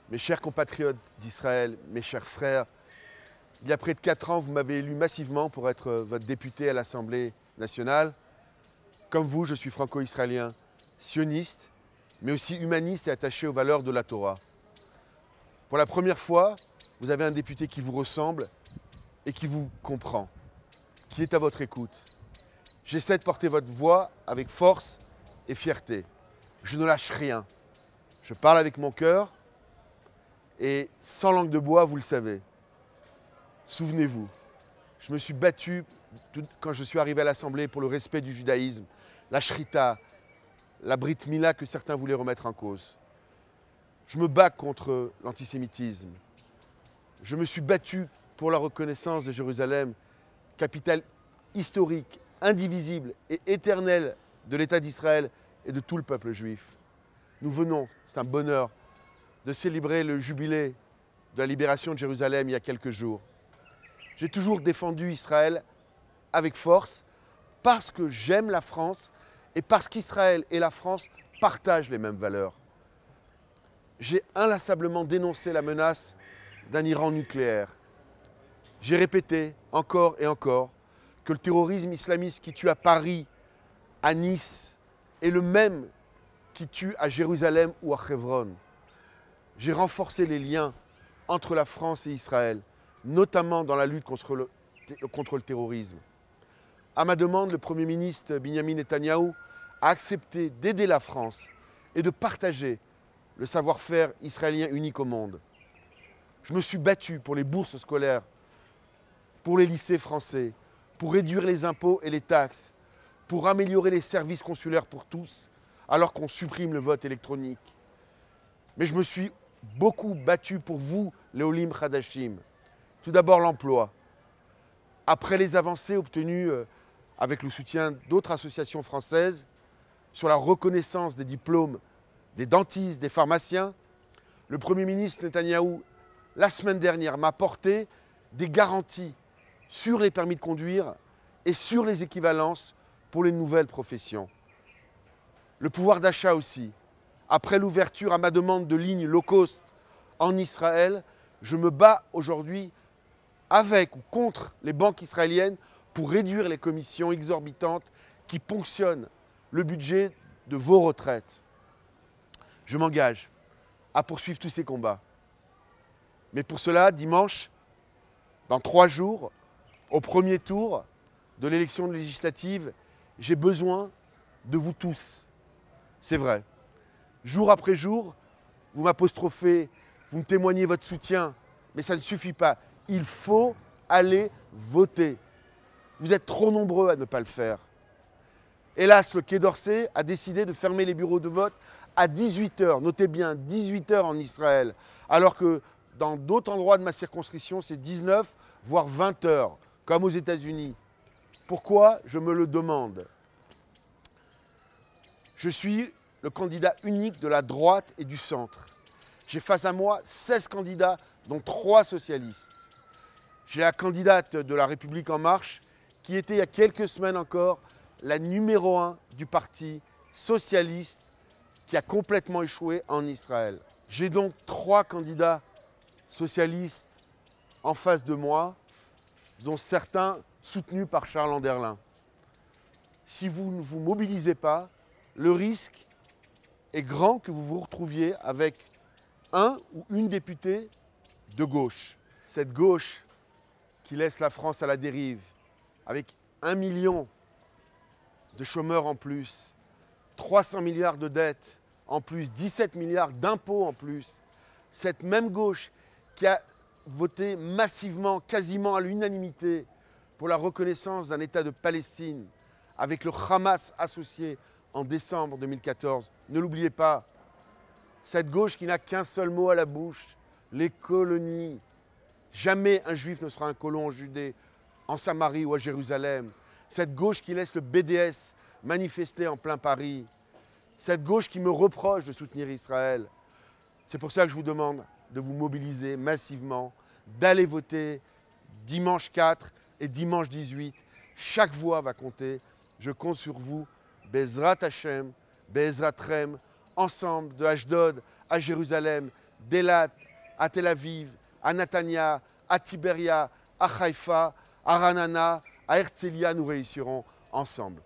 Mes chers compatriotes d'Israël, mes chers frères, il y a près de 4 ans, vous m'avez élu massivement pour être votre député à l'Assemblée nationale. Comme vous, je suis franco-israélien, sioniste, mais aussi humaniste et attaché aux valeurs de la Torah. Pour la première fois, vous avez un député qui vous ressemble et qui vous comprend, qui est à votre écoute. J'essaie de porter votre voix avec force et fierté. Je ne lâche rien. Je parle avec mon cœur et sans langue de bois, vous le savez. Souvenez-vous, je me suis battu quand je suis arrivé à l'Assemblée pour le respect du judaïsme, la shrita, la brit mila que certains voulaient remettre en cause. Je me bats contre l'antisémitisme. Je me suis battu pour la reconnaissance de Jérusalem, capitale historique, indivisible et éternelle de l'État d'Israël et de tout le peuple juif. Nous venons, c'est un bonheur, de célébrer le jubilé de la libération de Jérusalem il y a quelques jours. J'ai toujours défendu Israël avec force parce que j'aime la France et parce qu'Israël et la France partagent les mêmes valeurs. J'ai inlassablement dénoncé la menace d'un Iran nucléaire. J'ai répété encore et encore que le terrorisme islamiste qui tue à Paris, à Nice, est le même qui tue à Jérusalem ou à Hebron. J'ai renforcé les liens entre la France et Israël, notamment dans la lutte contre le terrorisme. À ma demande, le Premier ministre Benyamin Netanyahou a accepté d'aider la France et de partager le savoir-faire israélien unique au monde. Je me suis battu pour les bourses scolaires, pour les lycées français, pour réduire les impôts et les taxes, pour améliorer les services consulaires pour tous, alors qu'on supprime le vote électronique. Mais je me suis beaucoup battu pour vous, les Olim Hadashim. Tout d'abord l'emploi. Après les avancées obtenues avec le soutien d'autres associations françaises sur la reconnaissance des diplômes des dentistes, des pharmaciens, le Premier ministre Netanyahou, la semaine dernière, m'a apporté des garanties sur les permis de conduire et sur les équivalences pour les nouvelles professions. Le pouvoir d'achat aussi. Après l'ouverture à ma demande de lignes low cost en Israël, je me bats aujourd'hui avec ou contre les banques israéliennes pour réduire les commissions exorbitantes qui ponctionnent le budget de vos retraites. Je m'engage à poursuivre tous ces combats. Mais pour cela, dimanche, dans 3 jours, au premier tour de l'élection législative, j'ai besoin de vous tous. C'est vrai. Jour après jour, vous m'apostrophez, vous me témoignez votre soutien, mais ça ne suffit pas. Il faut aller voter. Vous êtes trop nombreux à ne pas le faire. Hélas, le Quai d'Orsay a décidé de fermer les bureaux de vote à 18 h. Notez bien, 18 h en Israël, alors que dans d'autres endroits de ma circonscription, c'est 19, voire 20 h, comme aux États-Unis. Pourquoi? Je me le demande. Je suis le candidat unique de la droite et du centre. J'ai face à moi 16 candidats, dont 3 socialistes. J'ai la candidate de La République En Marche, qui était il y a quelques semaines encore la numéro 1 du parti socialiste qui a complètement échoué en Israël. J'ai donc 3 candidats socialistes en face de moi, dont certains soutenus par Charles Anderlin. Si vous ne vous mobilisez pas, le risque est grand que vous vous retrouviez avec un ou une députée de gauche. Cette gauche qui laisse la France à la dérive, avec 1 million de chômeurs en plus, 300 milliards de dettes en plus, 17 milliards d'impôts en plus. Cette même gauche qui a voté massivement, quasiment à l'unanimité, pour la reconnaissance d'un État de Palestine, avec le Hamas associé en décembre 2014. Ne l'oubliez pas, cette gauche qui n'a qu'un seul mot à la bouche, les colonies. Jamais un juif ne sera un colon en Judée, en Samarie ou à Jérusalem. Cette gauche qui laisse le BDS manifester en plein Paris. Cette gauche qui me reproche de soutenir Israël. C'est pour ça que je vous demande de vous mobiliser massivement, d'aller voter dimanche 4 et dimanche 18. Chaque voix va compter. Je compte sur vous. Bezrat Hashem, Bezrat Rem, ensemble de Ashdod à Jérusalem, d'Elat, à Tel Aviv, à Netanya, à Tiberia, à Haïfa, à Ranana, à Herzliya, nous réussirons ensemble.